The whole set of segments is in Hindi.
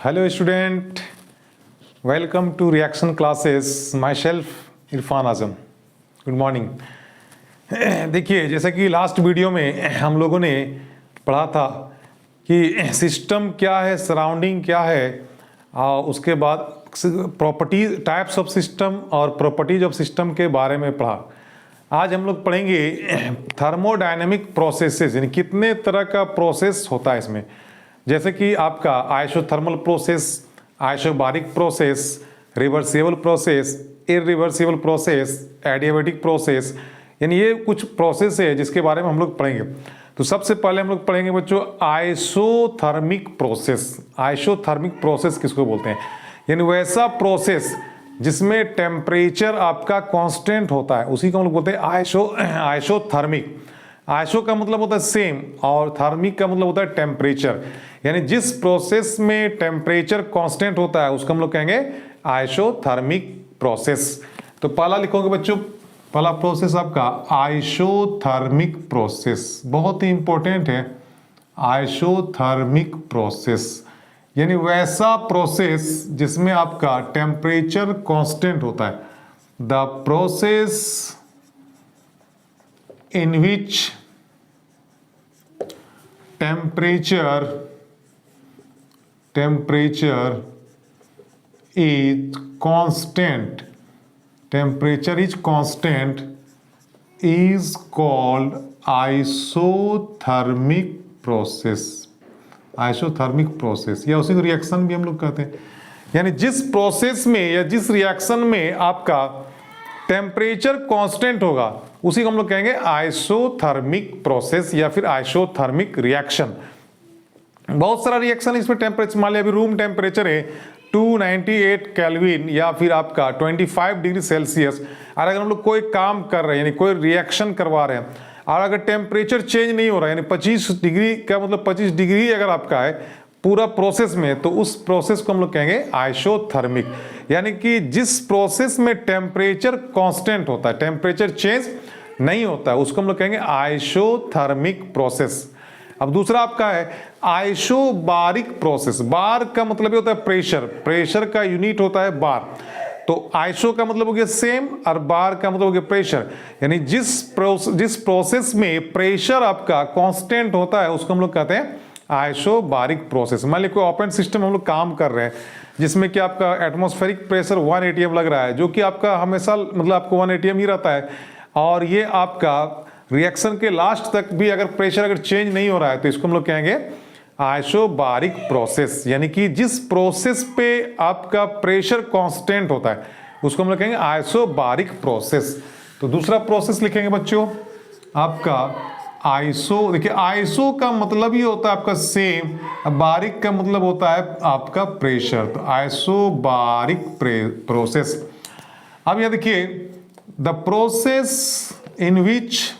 Hello student, welcome to reaction classes. Myself Irfan Azam. Good morning. देखिए, जैसा कि लास्ट वीडियो में हम लोगों ने पढ़ा था कि सिस्टम क्या है, सराउंडिंग क्या है, और उसके बाद प्रॉपर्टी, टाइप्स ऑफ सिस्टम और प्रॉपर्टीज ऑफ सिस्टम के बारे में पढ़ा. आज हम लोग पढ़ेंगे थर्मोडायनेमिक प्रोसेसेस, यानी कितने तरह का प्रोसेस होता है इसमें. जैसे कि आपका isothermal process, isobaric process, reversible process, irreversible process, adiabatic process, यानी ये कुछ प्रोसेस है जिसके बारे में हम लोग पढ़ेंगे. तो सबसे पहले हम लोग पढ़ेंगे बच्चों आइसोथर्मिक प्रोसेस. आइसोथर्मिक प्रोसेस किसको बोलते हैं? यानी वैसा प्रोसेस जिसमें टेम्परेचर आपका कांस्टेंट होता है, उसी को हम लोग बोलते हैं आइसोथर्मिक. आइसो का मतलब होता है सेम और थर्मिक का मतलब होता है टेम्परेचर. यानी जिस प्रोसेस में टेम्परेचर कांस्टेंट होता है उसको हम लोग कहेंगे आइसोथर्मिक प्रोसेस. तो पहला लिखोगे बच्चों, पहला प्रोसेस आपका आइसोथर्मिक प्रोसेस, बहुत ही इंपॉर्टेंट है. आइसोथर्मिक प्रोसेस यानी वैसा प्रोसेस जिसमें आपका टेम्परेचर कांस्टेंट होता है. The process in which temperature is constant, temperature is constant, is called isothermic process. Isothermic process या उसी को रिएक्शन भी हम लोग कहते हैं. यानी जिस प्रोसेस में या जिस रिएक्शन में आपका टेम्परेचर कांस्टेंट होगा उसी को हम लोग कहेंगे आइसोथर्मिक प्रोसेस या फिर आइसोथर्मिक रिएक्शन. बहुत सारा रिएक्शन इसमें टेम्परेचर, मान लिया अभी रूम टेम्परेचर है 298 केल्विन या फिर आपका 25 डिग्री सेल्सियस, और अगर हम लोग कोई काम कर रहे हैं यानी कोई रिएक्शन करवा रहे हैं और अगर टेम्परेचर चेंज नहीं हो रहा है, यानी 25 डिग्री का मतलब 25 डिग्री अगर आपका है पूरा प्रोसेस में, तो उस प्रोसेस को हम लोग कहेंगे आइसोथर्मिक. यानी कि जिस प्रोसेस में टेम्परेचर कांस्टेंट होता है, टेम्परेचर चेंज नहीं होता है, उसको हम लोग कहेंगे आइसोथर्मिक प्रोसेस. अब दूसरा आपका है आइसोबारिक प्रोसेस. बार का मतलब होता है प्रेशर, प्रेशर का यूनिट होता है बार. तो आइसो का मतलब हो गया सेम और बार का मतलब हो गया प्रेशर. यानी जिस प्रोसेस में प्रेशर आपका कांस्टेंट होता है उसको हम लोग कहते हैं आइसोबारिक प्रोसेस. मान लीजिए कोई ओपन सिस्टम हम लोग काम कर रहे हैं जिसमें कि आपका एटमॉस्फेरिक प्रेशर 1 atm लग रहा है, जो कि आपका हमेशा मतलब आपको 1 atm ही रहता है, और ये आपका रिएक्शन के लास्ट तक भी अगर प्रेशर अगर चेंज नहीं हो रहा है तो इसको हम लोग कहेंगे आइसोबारिक प्रोसेस. यानी कि जिस प्रोसेस पे आपका प्रेशर कांस्टेंट होता है उसको हम लोग कहेंगे आइसोबारिक प्रोसेस. तो दूसरा प्रोसेस लिखेंगे बच्चों आपका आइसो. देखिए आइसो का मतलब ही होता है आपका सेम, बारिक का मतलब होता है आपका प्रेशर. तो आइसोबारिक प्रोसेस. अब यह देखिए the process in which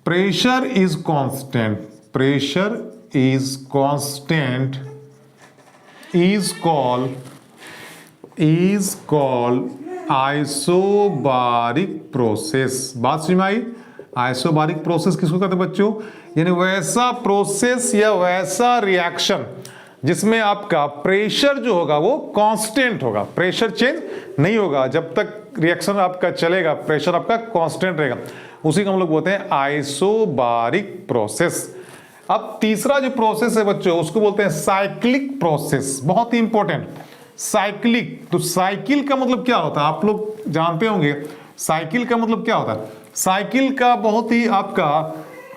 pressure is constant is called isobaric process. बात समझ में आई? आइसोबारिक प्रोसेस किसको कहते हैं बच्चों? यानी वैसा प्रोसेस या वैसा रिएक्शन जिसमें आपका प्रेशर जो होगा वो कांस्टेंट होगा, प्रेशर चेंज नहीं होगा. जब तक रिएक्शन आपका चलेगा प्रेशर आपका कांस्टेंट रहेगा, उसी को हम लोग बोलते हैं आइसोबारिक प्रोसेस. अब तीसरा जो प्रोसेस है बच्चों उसको बोलते हैं साइक्लिक प्रोसेस. बहुत ही इंपॉर्टेंट, साइक्लिक. तो साइकिल का मतलब क्या होता है आप लोग जानते होंगे. साइकिल का मतलब क्या होता है? साइकिल का बहुत ही आपका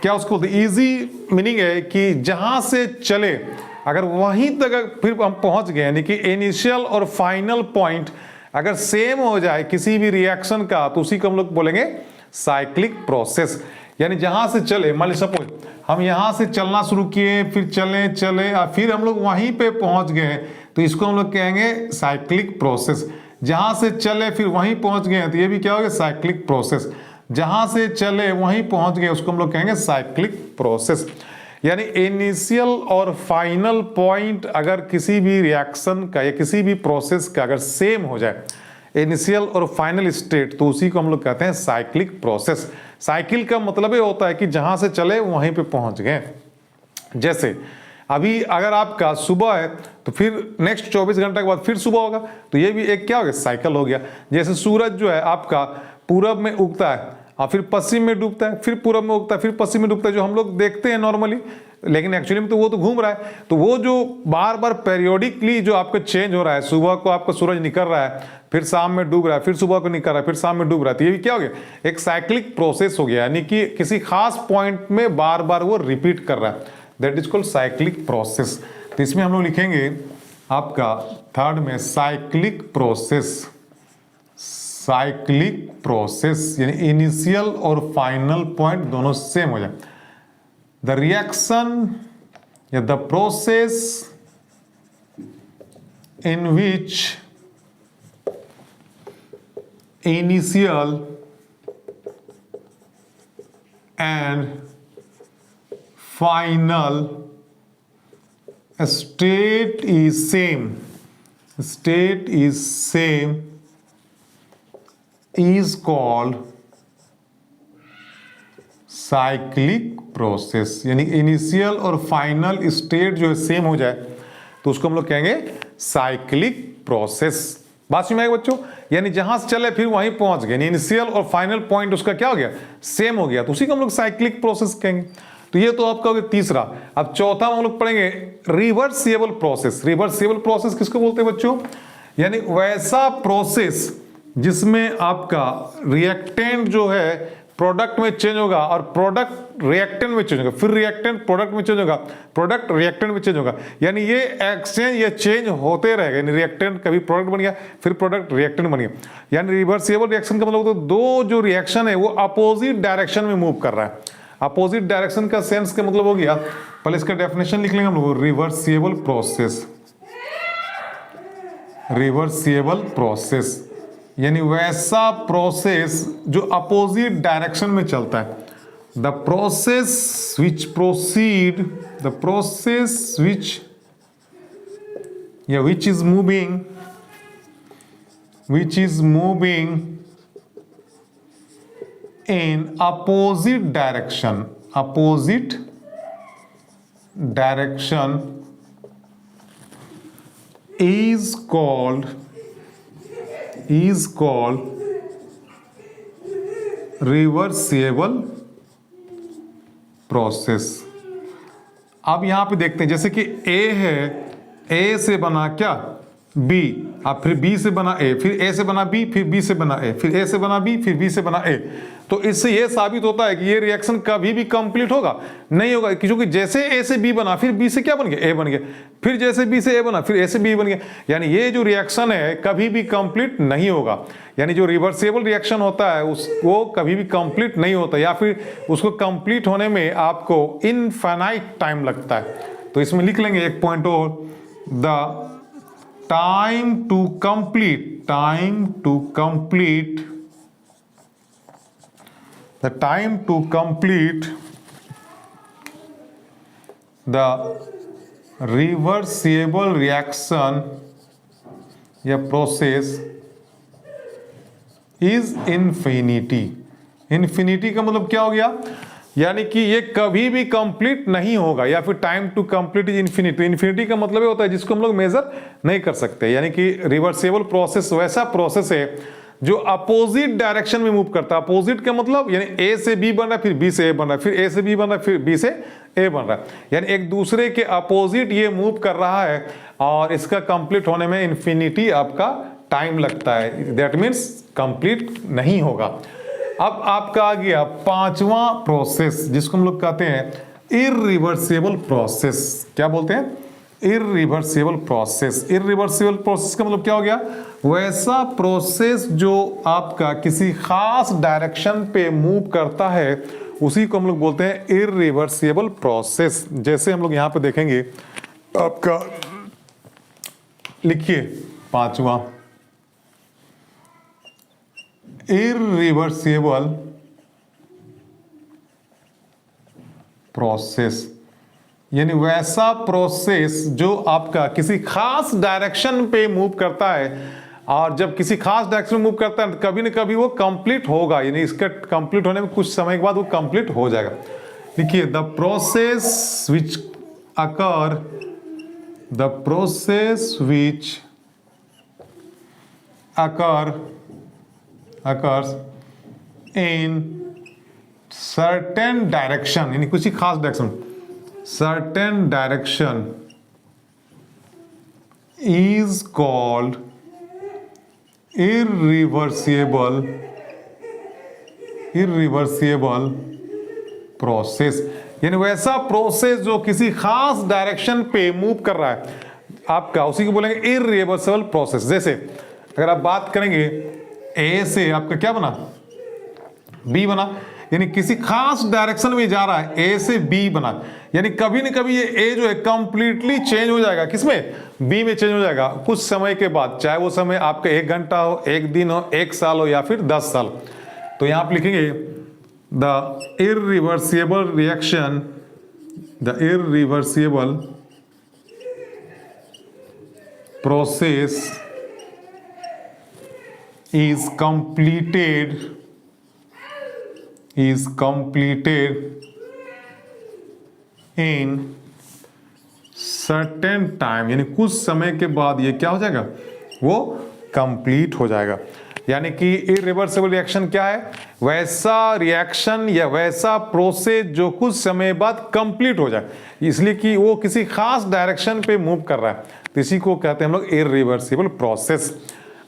क्या उसको इजी मीनिंग है कि जहां से चले अगर वहीं तक फिर हम पहुंच गए, यानी कि इनिशियल और फाइनल पॉइंट अगर सेम हो जाए किसी भी रिएक्शन का, तो उसी को हम लोग बोलेंगे साइक्लिक प्रोसेस. यानी जहां से चले, मान लीजिए सपोज हम यहां से चलना शुरू किए, फिर चले और फिर हम लोग वहीं पे पहुंच गए, तो इसको हम लोग कहेंगे साइक्लिक प्रोसेस. जहां से चले फिर वहीं पहुंच गए तो ये भी क्या हो गया? Cyclic process. जहां से चले वहीं पहुंच गए उसको हम लोग कहेंगे साइक्लिक प्रोसेस. यानी इनिशियल और फाइनल पॉइंट अगर किसी भी रिएक्शन का या किसी भी प्रोसेस का अगर सेम हो जाए, इनिशियल और फाइनल स्टेट, तो उसी को हम लोग कहते हैं साइक्लिक प्रोसेस। साइकिल का मतलब ये होता है कि जहां से चले वहीं पे पहुंच गए। जैसे अभी अगर आपका सुबह है तो फिर नेक्स्ट 24 घंटे के बाद फिर सुबह होगा, तो ये भी एक क्या हो गया, साइकिल हो गया। जैसे सूरज जो है आपका पूरब में उगता है और फिर पश्चिम में डूबता है, फिर पूरब में उगता है, फिर पश्चिम में डूबता है, जो हम लोग देखते हैं नॉर्मली, लेकिन एक्चुअली में तो वो तो घूम रहा है। तो वो जो बार बार पेरियोडिकली जो आपका चेंज हो रहा है, सुबह को आपका सूरज निकल रहा है, फिर शाम में डूब रहा है, फिर सुबह को निकल रहा है, फिर शाम में डूब रहा है, तो ये भी क्या हो गया, एक साइक्लिक प्रोसेस हो गया, यानी कि किसी खास पॉइंट में बार बार वो रिपीट कर रहा है, that is called cyclic process. तो इसमें हम लोग लिखेंगे आपका थर्ड में साइक्लिक प्रोसेस। साइक्लिक प्रोसेस यानी इनिशियल और फाइनल पॉइंट दोनों सेम हो जाए। द रिएक्शन या the process in which initial and final state is same is called cyclic process. यानी इनिशियल और फाइनल स्टेट जो है सेम हो जाए तो उसको हम लोग कहेंगे साइक्लिक प्रोसेस। बात समझ में आएगा बच्चों, यानी जहां से चले फिर वहीं पहुंच गए, इनिशियल और फाइनल पॉइंट उसका क्या हो गया, सेम हो गया, तो उसी को हम लोग साइक्लिक प्रोसेस कहेंगे। तो ये तो आपका हो गया तीसरा। अब चौथा हम लोग पढ़ेंगे रिवर्सिबल प्रोसेस। रिवर्सिबल प्रोसेस किसको बोलते हैं बच्चों, यानी वैसा प्रोसेस जिसमें आपका रिएक्टेंट जो है प्रोडक्ट में चेंज होगा और प्रोडक्ट रिएक्टेंट में चेंज होगा, फिर रिएक्टेंट प्रोडक्ट में चेंज होगा, प्रोडक्ट रिएक्टेंट में चेंज होगा, यानी ये एक्सचेंज ये चेंज होते रहेगा। यानी रिएक्टेंट कभी प्रोडक्ट बन गया, फिर प्रोडक्ट रिएक्टेंट बन गया। यानी रिवर्सिबल रिएक्शन का मतलब तो दो जो रिएक्शन है वो अपोजिट डायरेक्शन में मूव कर रहा है। अपोजिट डायरेक्शन का सेंस का मतलब हो गया, पहले इसका डेफिनेशन लिख लेंगे हम लोग, रिवर्सिबल प्रोसेस। रिवर्सिबल प्रोसेस यानी वैसा प्रोसेस जो अपोजिट डायरेक्शन में चलता है। The process which proceed, the process which या which is moving in opposite direction is called reversible process। अब यहां पे देखते हैं जैसे कि A है, A से बना क्या B, अब फिर B से बना A, फिर A से बना B, फिर B से बना A, फिर A से बना B, फिर B से बना A। तो इससे ये साबित होता है कि ये रिएक्शन कभी भी कंप्लीट होगा नहीं होगा, क्योंकि जैसे A से B बना फिर B से क्या बन गया, A बन गया, फिर जैसे B से A बना फिर A से B बन गया। यानी ये जो रिएक्शन है कभी भी कंप्लीट नहीं होगा। यानी जो रिवर्सिबल रिएक्शन होता है वो कभी भी कंप्लीट नहीं होता, या फिर उसको कंप्लीट होने में आपको इनफाइनाइट टाइम लगता है। तो इसमें लिख लेंगे एक पॉइंट और, the time to complete the reversible reaction या process is infinity। infinity का मतलब क्या हो गया, यानी कि ये कभी भी कंप्लीट नहीं होगा, या फिर time to complete is infinity. तो इन्फिनिटी का मतलब ये होता है जिसको हम लोग मेजर नहीं कर सकते। यानी कि रिवर्सिबल प्रोसेस वैसा प्रोसेस है जो अपोजिट डायरेक्शन में मूव करता है। अपोजिट का मतलब यानी A से B बन रहा है, फिर B से A बन रहा है, फिर A से B बन रहा है, फिर B से A बन रहा है, यानी एक दूसरे के अपोजिट ये मूव कर रहा है और इसका कंप्लीट होने में इन्फिनिटी आपका टाइम लगता है। दैट मीन्स कंप्लीट नहीं होगा। अब आपका आ गया पांचवा प्रोसेस जिसको हम लोग कहते हैं इररिवर्सिबल प्रोसेस। क्या बोलते हैं, इररिवर्सिबल प्रोसेस। इररिवर्सिबल प्रोसेस का मतलब क्या हो गया, वैसा प्रोसेस जो आपका किसी खास डायरेक्शन पे मूव करता है उसी को हम लोग बोलते हैं इररिवर्सिबल प्रोसेस। जैसे हम लोग यहां पे देखेंगे, आपका लिखिए पांचवा, इररिवर्सिबल प्रोसेस यानी वैसा प्रोसेस जो आपका किसी खास डायरेक्शन पे मूव करता है और जब किसी खास डायरेक्शन में मूव करता है कभी न कभी वो कंप्लीट होगा, यानी इसका कंप्लीट होने में कुछ समय के बाद वो कंप्लीट हो जाएगा। देखिए the process which occur the process which occurs in certain direction, यानी किसी खास direction, certain direction is called irreversible process, यानी वैसा प्रोसेस जो किसी खास डायरेक्शन पे मूव कर रहा है आपका, उसी को बोलेंगे इरिवर्सिबल प्रोसेस। जैसे अगर आप बात करेंगे ए से आपका क्या बना, बी बना, यानी किसी खास डायरेक्शन में जा रहा है, ए से बी बना, यानी कभी न कभी ये ए जो है कंप्लीटली चेंज हो जाएगा, किसमें, बी में चेंज हो जाएगा कुछ समय के बाद, चाहे वो समय आपका 1 घंटा हो, 1 दिन हो, 1 साल हो या फिर 10 साल। तो यहां आप लिखेंगे the irreversible reaction, the irreversible process is completed in certain time, यानी कुछ समय के बाद ये क्या हो जाएगा, वो कंप्लीट हो जाएगा। यानी कि इरिवर्सिबल रिएक्शन क्या है, वैसा रिएक्शन या वैसा प्रोसेस जो कुछ समय बाद कंप्लीट हो जाए, इसलिए कि वो किसी खास डायरेक्शन पे मूव कर रहा है, तो इसी को कहते हैं हम लोग इरिवर्सिबल प्रोसेस।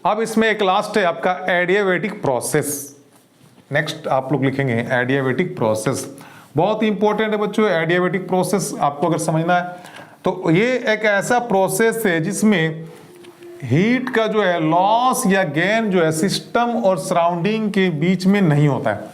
अब इसमें एक लास्ट है आपका एडियाबेटिक प्रोसेस। नेक्स्ट आप लोग लिखेंगे एडियाबेटिक प्रोसेस, बहुत इंपॉर्टेंट है बच्चों एडियाबेटिक प्रोसेस, आपको अगर समझना है तो ये एक ऐसा प्रोसेस है जिसमें हीट का जो है लॉस या गेन जो है सिस्टम और सराउंडिंग के बीच में नहीं होता है,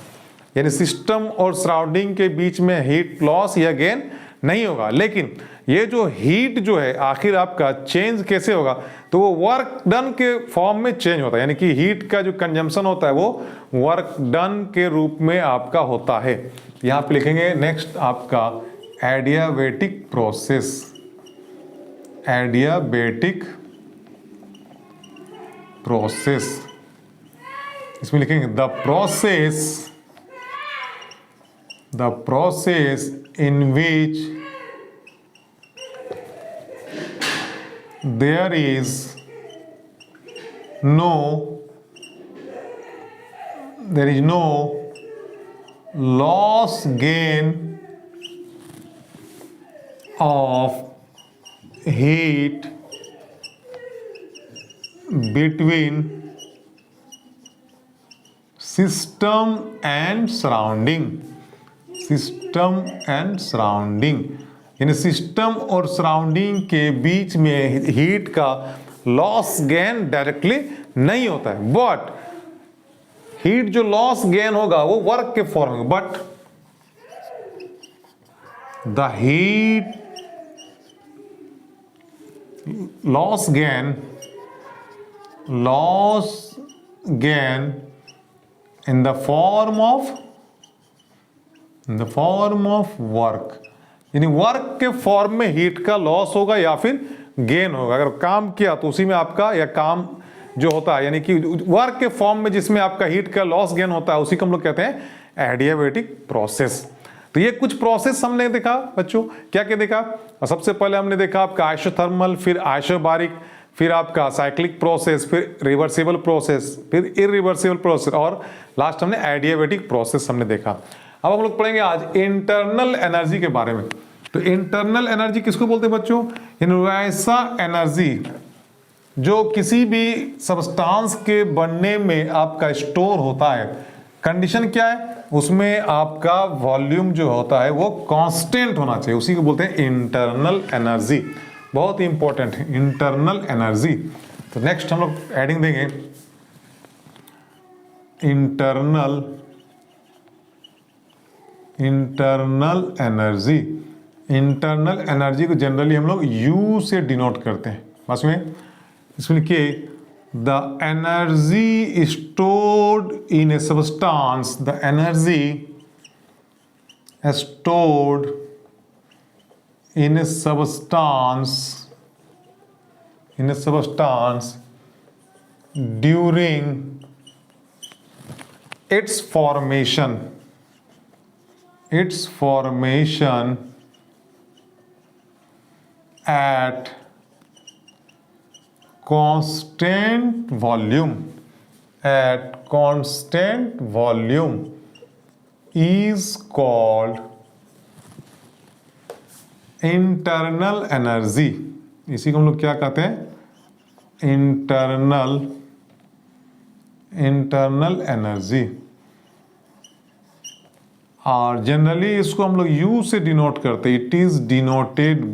यानी सिस्टम और सराउंडिंग के बीच में हीट लॉस या गेन नहीं होगा, लेकिन ये जो हीट जो है आखिर आपका चेंज कैसे होगा, तो वो वर्क डन के फॉर्म में चेंज होता है, यानी कि हीट का जो कंजम्पशन होता है वो वर्क डन के रूप में आपका होता है। यहां पे लिखेंगे नेक्स्ट आपका एडियाबेटिक प्रोसेस, एडियाबेटिक प्रोसेस, इसमें लिखेंगे the process in which there is no loss gain of heat between system and surrounding, यानी सिस्टम और सराउंडिंग के बीच में हीट का लॉस गेन डायरेक्टली नहीं होता है, बट हीट जो लॉस गेन होगा वो वर्क के फॉर्म में, but the heat loss gain in the form of work, यानी वर्क के फॉर्म में हीट का लॉस होगा या फिर गेन होगा। अगर काम किया तो उसी में आपका या काम जो होता है, यानी कि वर्क के फॉर्म में जिसमें आपका हीट का लॉस गेन होता है, उसी को हम लोग कहते हैं एडियाबेटिक प्रोसेस। तो ये कुछ प्रोसेस हमने देखा बच्चों, क्या क्या देखा, और सबसे पहले हमने देखा आपका आइसोथर्मल, फिर आइसोबारिक, फिर आपका साइक्लिक प्रोसेस, फिर रिवर्सिबल प्रोसेस, फिर इरिवर्सिबल प्रोसेस, और लास्ट हमने एडियाबेटिक प्रोसेस हमने देखा। अब हम लोग पढ़ेंगे आज इंटरनल एनर्जी के बारे में। तो इंटरनल एनर्जी किसको बोलते हैं बच्चों, वैसा एनर्जी जो किसी भी सब्सटेंस के बनने में आपका स्टोर होता है। कंडीशन क्या है, उसमें आपका वॉल्यूम जो होता है वो कांस्टेंट होना चाहिए, उसी को बोलते हैं इंटरनल एनर्जी। बहुत इंपॉर्टेंट है इंटरनल एनर्जी। तो नेक्स्ट हम लोग एडिंग देंगे इंटरनल एनर्जी। इंटरनल एनर्जी को जनरली हम लोग U से डिनोट करते हैं, बस में इसमें लिखिए the energy stored in A substance, the energy stored in A substance during its formation at constant volume is called internal energy। इसी को हम लोग क्या कहते हैं? Internal energy. और जनरली इसको हम लोग U से डिनोट करते हैं। It is denoted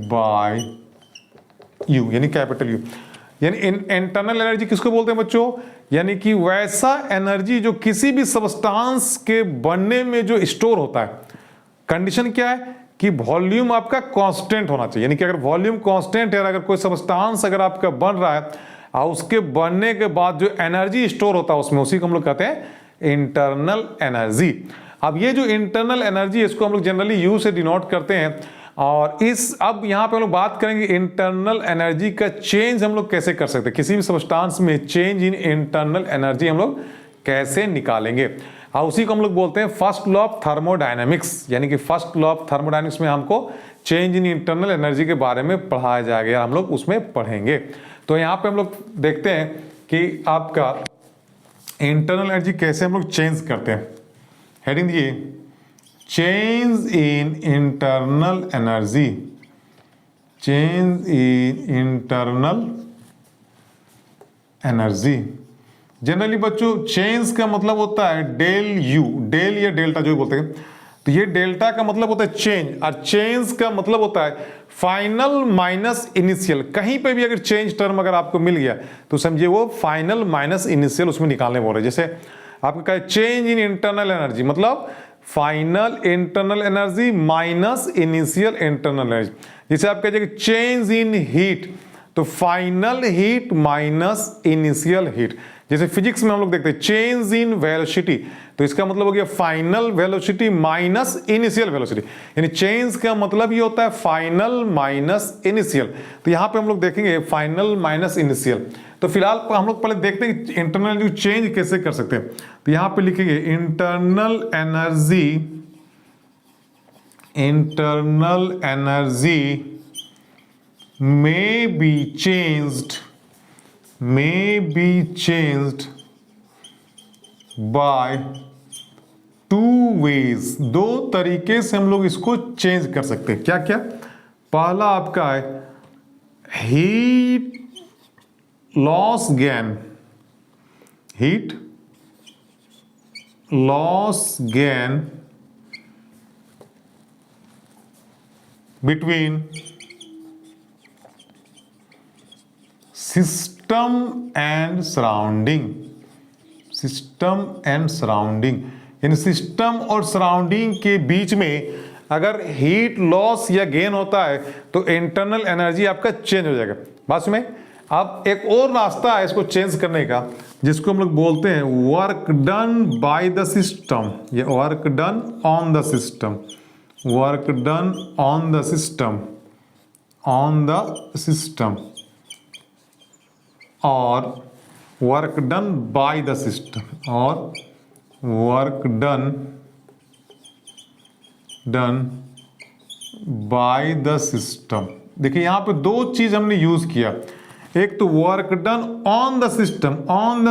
by U, यानी कैपिटल U। यानी इंटरनल एनर्जी किसको बोलते हैं बच्चों? यानी कि वैसा एनर्जी जो किसी भी सब्सटेंस के बनने में जो स्टोर होता है। कंडीशन क्या है कि वॉल्यूम आपका कांस्टेंट होना चाहिए। यानी कि अगर वॉल्यूम कांस्टेंट है, अगर कोई सब्सटेंस अगर आपका बन रहा है और उसके बनने के बाद जो एनर्जी स्टोर होता है उसमें, उसी को हम लोग कहते हैं इंटरनल एनर्जी। अब ये जो इंटरनल एनर्जी है इसको हम लोग जनरली यू से डिनोट करते हैं। और अब यहाँ पे हम लोग बात करेंगे इंटरनल एनर्जी का चेंज हम लोग कैसे कर सकते हैं। किसी भी सब्सटेंस में चेंज इन इंटरनल एनर्जी हम लोग कैसे निकालेंगे, और उसी को हम लोग बोलते हैं फर्स्ट लॉ ऑफ थर्मोडायनेमिक्स। यानी कि फर्स्ट लॉ ऑफ थर्मोडायनेमिक्स में हमको चेंज इन इंटरनल एनर्जी के बारे में पढ़ाया जाएगा, हम लोग उसमें पढ़ेंगे। तो यहाँ पे हम लोग देखते हैं कि आपका इंटरनल एनर्जी कैसे हम लोग चेंज करते हैं। हेडिंग दिए change in internal energy, generally बच्चों चेंज का मतलब होता है डेल यू, डेल या डेल्टा जो बोलते हैं। तो ये डेल्टा का मतलब होता है चेंज, और चेंज का मतलब होता है फाइनल माइनस इनिशियल। कहीं पे भी अगर चेंज टर्म अगर आपको मिल गया तो समझिए वो फाइनल माइनस इनिशियल उसमें निकालने बोल रहे। जैसे आपको कहा चेंज इन इंटरनल एनर्जी मतलब final internal energy minus initial internal energy. जैसे आप कहिए चेंज इन हीट, तो final heat minus initial heat. जैसे फिजिक्स में हम लोग देखते हैं चेंज इन वेलोसिटी, तो इसका मतलब हो गया final velocity minus initial velocity. यानी चेंज का मतलब ये होता है फाइनल माइनस इनिशियल। तो यहाँ पे हम लोग देखेंगे फाइनल माइनस इनिशियल। तो फिलहाल हम लोग पहले देखते हैं कि इंटरनल जो चेंज कैसे कर सकते हैं। तो यहाँ पे लिखेंगे internal energy may be changed by two ways। दो तरीके से हम लोग इसको चेंज कर सकते हैं। क्या क्या? पहला आपका है heat loss gain between system and surrounding. यानी सिस्टम और सराउंडिंग के बीच में अगर हीट लॉस या गेन होता है तो इंटरनल एनर्जी आपका चेंज हो जाएगा। बात में अब एक और रास्ता है इसको चेंज करने का, जिसको हम लोग बोलते हैं work done by the system या work done on the system और work done by the system और work done by the system. देखिए यहां पे दो चीज हमने यूज किया। एक तो work done on the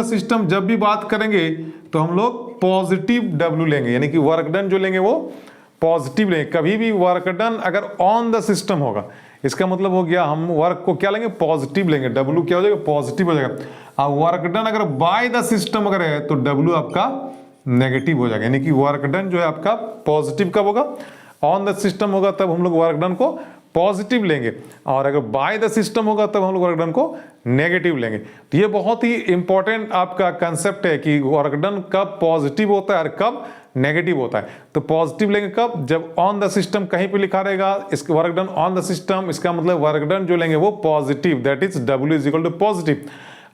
system जब भी बात करेंगे तो हम लोग पॉजिटिव W लेंगे, यानी कि वर्क डन जो लेंगे वो पॉजिटिव लेंगे। कभी भी वर्क डन अगर ऑन द सिस्टम होगा इसका मतलब हो गया हम वर्क को क्या लेंगे? पॉजिटिव लेंगे। W क्या हो जाएगा? पॉजिटिव हो जाएगा। और वर्क डन अगर बाय द सिस्टम अगर है तो W आपका नेगेटिव हो जाएगा। यानी कि वर्क डन जो है आपका पॉजिटिव कब होगा? ऑन द सिस्टम होगा तब हम लोग वर्क डन को पॉजिटिव लेंगे, और अगर बाय द सिस्टम होगा तब हम लोग वर्क डन को नेगेटिव लेंगे। तो ये बहुत ही इंपॉर्टेंट आपका कंसेप्ट है कि वर्क डन कब पॉजिटिव होता है और कब नेगेटिव होता है। तो पॉजिटिव लेंगे कब? जब ऑन द सिस्टम कहीं पे लिखा रहेगा इस work done on the system, इसका मतलब वर्क डन जो लेंगे वो positive, that is W is equal to positive.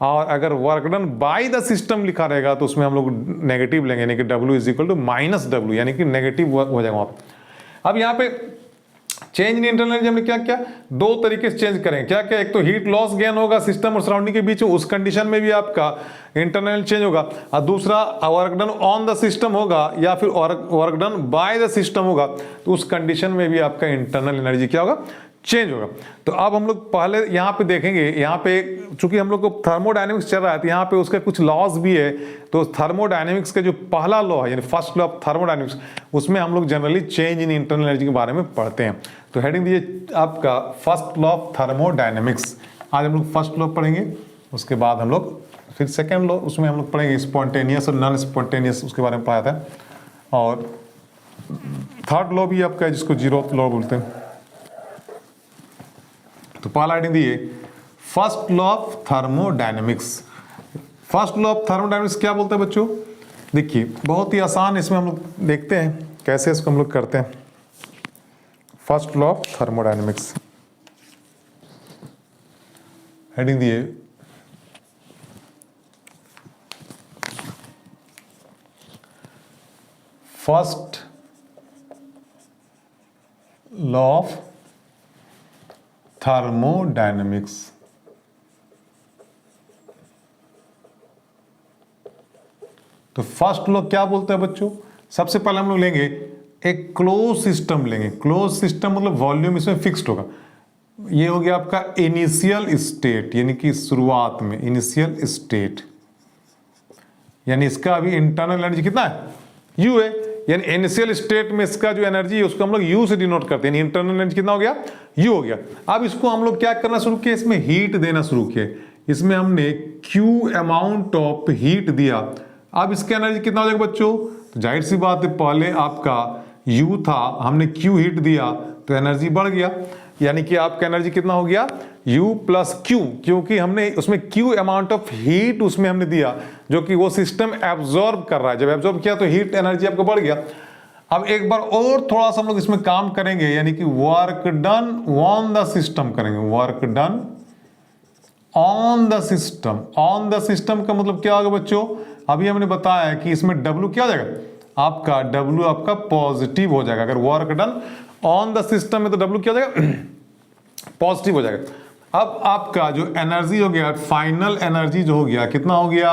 और अगर work done by the system लिखा रहेगा तो उसमें हम लोग नेगेटिव लेंगे, यानी कि W is equal to minus W, यानी कि नेगेटिव हो जाएगा वहां पे। अब यहाँ पे चेंज इन इंटरनल एनर्जी हमने क्या क्या दो तरीके से चेंज करेंगे, क्या क्या, एक तो हीट लॉस गेन होगा सिस्टम और सराउंडिंग के बीच में, उस कंडीशन में भी आपका इंटरनल चेंज होगा, और दूसरा work done on the system होगा या फिर work done by the system होगा, तो उस कंडीशन में भी आपका इंटरनल एनर्जी क्या होगा, चेंज होगा। तो अब हम लोग पहले यहाँ पे देखेंगे, यहाँ पे चूंकि हम लोग को थर्मोडायनेमिक्स चल रहा है तो यहाँ पे उसका कुछ लॉज भी है। तो थर्मोडायनेमिक्स का जो पहला लॉ है यानी फर्स्ट लॉ ऑफ थर्मोडायनेमिक्स, उसमें हम लोग generally change in internal energy के बारे में पढ़ते हैं। तो हेडिंग दीजिए आपका फर्स्ट लॉ ऑफ थर्मोडायनेमिक्स। आज हम लोग फर्स्ट लॉ पढ़ेंगे, उसके बाद हम लोग फिर सेकेंड लॉ, उसमें हम लोग पढ़ेंगे स्पॉन्टेनियस और नॉन स्पॉन्टेनियस, उसके बारे में पढ़ाया था। और थर्ड लॉ भी आपका है जिसको जीरोथ लॉ बोलते हैं। तो पहला हेडिंग दिए first law of thermodynamics. First law of thermodynamics क्या बोलते हैं बच्चों? देखिए बहुत ही आसान, इसमें हम लोग देखते हैं कैसे इसको हम लोग करते हैं। First law of thermodynamics heading दिए फर्स्ट लॉ ऑफ थर्मोडायनेमिक्स। तो फर्स्ट लॉ क्या बोलते हैं बच्चों? सबसे पहले हम लोग लेंगे एक क्लोज सिस्टम लेंगे। क्लोज सिस्टम मतलब वॉल्यूम इसमें फिक्स्ड होगा। ये हो गया आपका इनिशियल स्टेट, यानी कि शुरुआत में इनिशियल स्टेट, यानी इसका अभी इंटरनल एनर्जी कितना है, यू है। यानी इनिशियल स्टेट में इसका जो एनर्जी है उसको हम लोग यू से डिनोट करते हैं, इंटरनल एनर्जी कितना हो गया, यू हो गया। अब इसको हम लोग क्या करना शुरू किया, इसमें हीट देना शुरू किया। इसमें हमने क्यू अमाउंट ऑफ हीट दिया। अब इसका एनर्जी कितना हो जाएगा बच्चों? तो जाहिर सी बात है, पहले आपका यू था, हमने क्यू हीट दिया तो एनर्जी बढ़ गया, यानी कि आपका एनर्जी कितना हो गया, U प्लस क्यू, क्योंकि हमने उसमें Q अमाउंट ऑफ हीट उसमें हमने दिया जो कि वो सिस्टम एब्जॉर्ब कर रहा है। जब एब्जॉर्ब किया तो हीट एनर्जी आपको बढ़ गया। अब एक बार और थोड़ा सा हम लोग इसमें काम करेंगे, यानी कि work done on the system करेंगे। Work done on the system. On the system का मतलब क्या होगा बच्चों? अभी हमने बताया है कि इसमें W क्या हो जाएगा, आपका W आपका पॉजिटिव हो जाएगा। अगर work done on the system में तो W क्या हो जाएगा, पॉजिटिव हो जाएगा। अब आपका जो एनर्जी हो गया, फाइनल एनर्जी जो हो गया, कितना हो गया,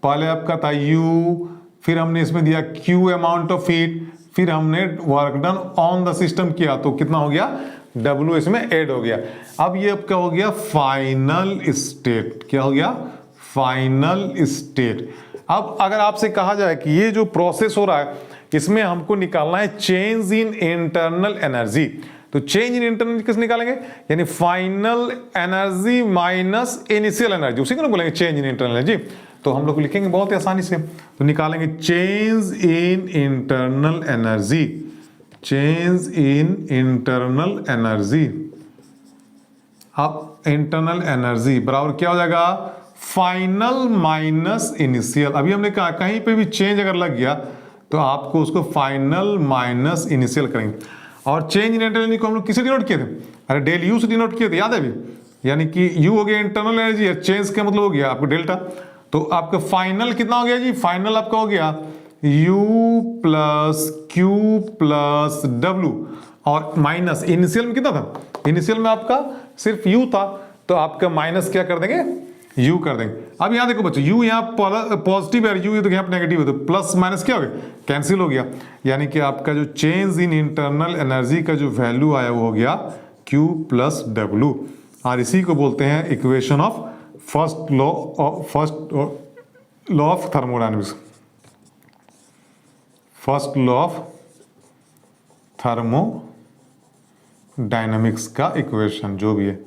पहले आपका था U, फिर हमने इसमें दिया Q अमाउंट ऑफ हीट, फिर हमने work done on the system किया तो कितना हो गया, W इसमें ऐड हो गया। अब ये आपका हो गया फाइनल स्टेट। क्या हो गया, फाइनल स्टेट। अब अगर आपसे कहा जाए कि ये जो प्रोसेस हो रहा है इसमें हमको निकालना है चेंज इन इंटरनल एनर्जी, तो चेंज इन इंटरनल किस निकालेंगे, यानी final energy minus initial energy, उसी को ना बोलेंगे चेंज इन इंटरनल एनर्जी। तो हम लोग लिखेंगे बहुत ही आसानी से, तो निकालेंगे change in internal energy. Change in internal energy. अब इंटरनल एनर्जी बराबर क्या हो जाएगा, फाइनल माइनस इनिशियल। अभी हमने कहा कहीं पे भी चेंज अगर लग गया तो आपको उसको फाइनल माइनस इनिशियल करेंगे। और चेंज इन इंटरनल एनर्जी को हम लोग किसे डिनोट किए थे, अरे डेल यू से डिनोट किए थे, याद है अभी, यानी कि यू हो गया इंटरनल एनर्जी, चेंज का मतलब हो गया आपको डेल्टा। तो आपका फाइनल कितना हो गया जी, फाइनल आपका हो गया U plus Q plus W और माइनस इनिशियल में कितना था, इनिशियल में आपका सिर्फ U था, तो आपका माइनस क्या कर देंगे, U कर देंगे। अब यहाँ देखो बच्चों, U यहाँ पॉजिटिव है, U तो यहाँ नेगेटिव है, तो प्लस माइनस क्या हो गया, कैंसिल हो गया। यानी कि आपका जो चेंज इन इंटरनल एनर्जी का जो वैल्यू आया वो हो गया Q प्लस W, और इसी को बोलते हैं equation of first law of thermodynamics. First law of thermodynamics का इक्वेशन जो भी है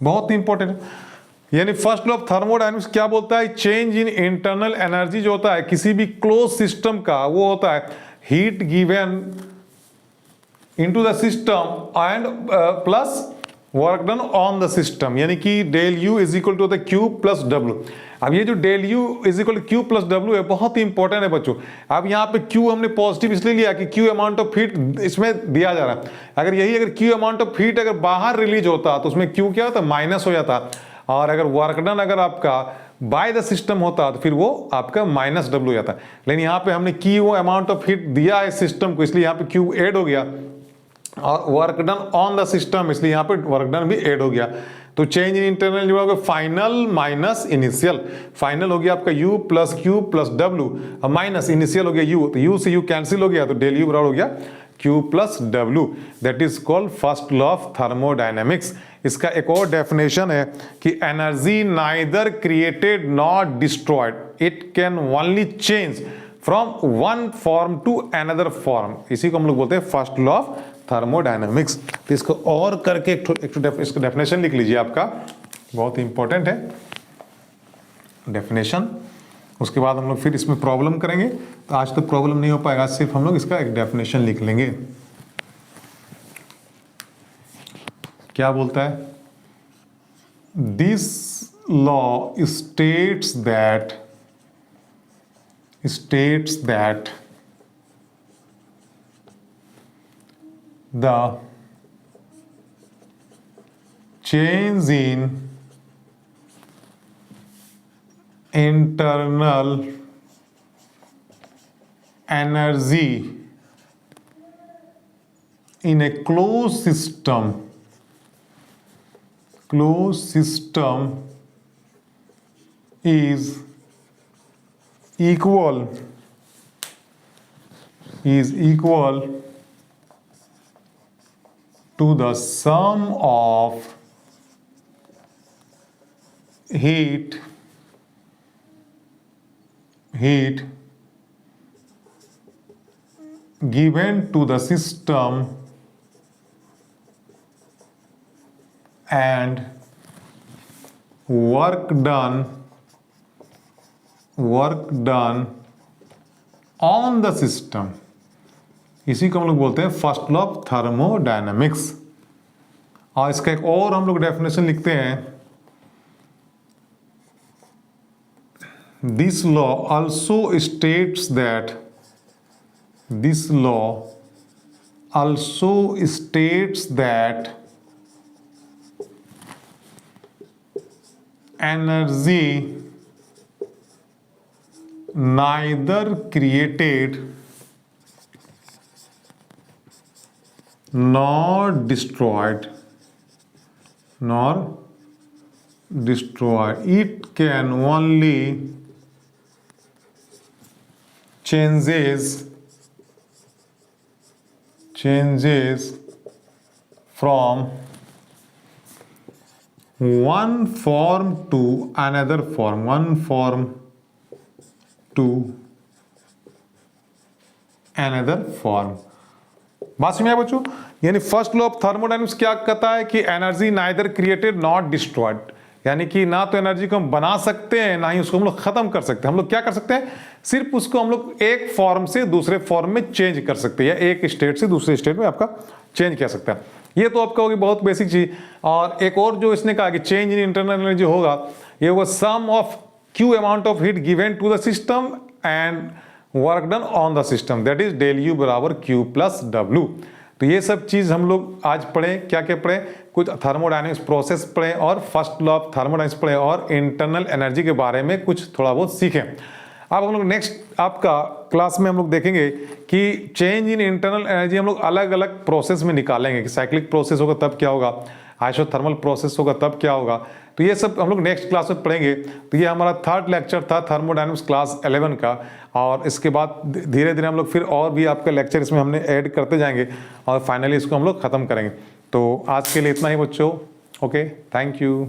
बहुत ही इंपॉर्टेंट है। यानी फर्स्ट लॉ ऑफ थर्मोडायनेमिक्स क्या बोलता है, चेंज इन इंटरनल एनर्जी जो होता है किसी भी क्लोज सिस्टम का, वो होता है heat given into the system and plus work done on the system, यानी कि del U is equal to the Q plus W. अब ये जो del U is equal to Q plus W है बहुत ही इंपॉर्टेंट है बच्चों। अब यहाँ पे क्यू हमने पॉजिटिव इसलिए लिया कि क्यू अमाउंट ऑफ हीट इसमें दिया जा रहा है। अगर क्यू अमाउंट ऑफ हीट अगर बाहर रिलीज होता तो उसमें क्यू क्या होता, माइनस हो जाता, और अगर वर्क डन अगर आपका बाय द सिस्टम होता तो फिर वो आपका माइनस डब्ल्यू हो जाता। लेकिन यहाँ पे हमने क्यू अमाउंट ऑफ हीट दिया है सिस्टम को, इसलिए यहाँ पे क्यू ऐड हो गया। और work done on the system, इसलिए यहाँ पे वर्क डन भी ऐड हो गया। तो चेंज इन इंटरनल जो होगा फाइनल माइनस इनिशियल, फाइनल हो गया आपका u plus Q plus W minus initial हो गया u, तो u से u कैंसिल हो गया, तो डेल u बराबर हो गया q plus W. That is called first law of thermodynamics. इसका एक और डेफिनेशन है कि energy neither created not destroyed, it can only change from one form to another form. इसी को हम लोग बोलते हैं फर्स्ट लॉ ऑफ थर्मोडायनेमिक्स। तो इसको और करके इसका डेफिनेशन लिख लीजिए, आपका बहुत इंपॉर्टेंट है डेफिनेशन। उसके बाद हम लोग फिर इसमें प्रॉब्लम करेंगे। तो आज तो प्रॉब्लम नहीं हो पाएगा, सिर्फ हम लोग इसका एक डेफिनेशन लिख लेंगे। क्या बोलता है? This law states that the change in internal energy in a closed system is equal to the sum of heat given to the system and work done on the system। इसी को हम लोग बोलते हैं फर्स्ट लॉ ऑफ थर्मोडायनेमिक्स। और इसका एक और हम लोग डेफिनेशन लिखते हैं, this law also states that energy neither created nor destroyed, it can only changes from one form to another form, बात समझ आया बच्चों? यानी फर्स्ट लॉ ऑफ थर्मोडायनेमिक्स क्या कहता है कि energy neither created not destroyed, यानी कि ना तो एनर्जी को हम बना सकते हैं ना ही उसको हम लोग खत्म कर सकते हैं। हम लोग क्या कर सकते हैं? सिर्फ उसको हम लोग एक फॉर्म से दूसरे फॉर्म में चेंज कर सकते हैं, या एक स्टेट से दूसरे स्टेट में आपका चेंज कर सकता है। ये तो आपका होगी बहुत बेसिक चीज। और एक और जो इसने कहा कि चेंज इन इंटरनल एनर्जी होगा, ये होगा sum of Q amount of heat given to the system and work done on the system, that is del U बराबर क्यू प्लस डब्ल्यू। तो ये सब चीज हम लोग आज पढ़े। क्या क्या पढ़े? कुछ थर्मोडायनेमिक्स प्रोसेस पढ़े और फर्स्ट लॉ ऑफ थर्मोडायनेमिक्स पढ़े और इंटरनल एनर्जी के बारे में कुछ थोड़ा बहुत सीखें। अब हम लोग नेक्स्ट आपका क्लास में हम लोग देखेंगे कि चेंज इन इंटरनल एनर्जी हम लोग अलग अलग प्रोसेस में निकालेंगे कि साइक्लिक प्रोसेस होगा तब क्या होगा, आइसोथर्मल प्रोसेस होगा तब क्या होगा। तो ये सब हम लोग नेक्स्ट क्लास में पढ़ेंगे। तो ये हमारा थर्ड लेक्चर था थर्मोडायनेमिक्स क्लास 11 का, और इसके बाद धीरे धीरे हम लोग फिर और भी आपका लेक्चर इसमें हमने ऐड करते जाएंगे और फाइनली इसको हम लोग ख़त्म करेंगे। तो आज के लिए इतना ही बच्चों। Okay, thank you.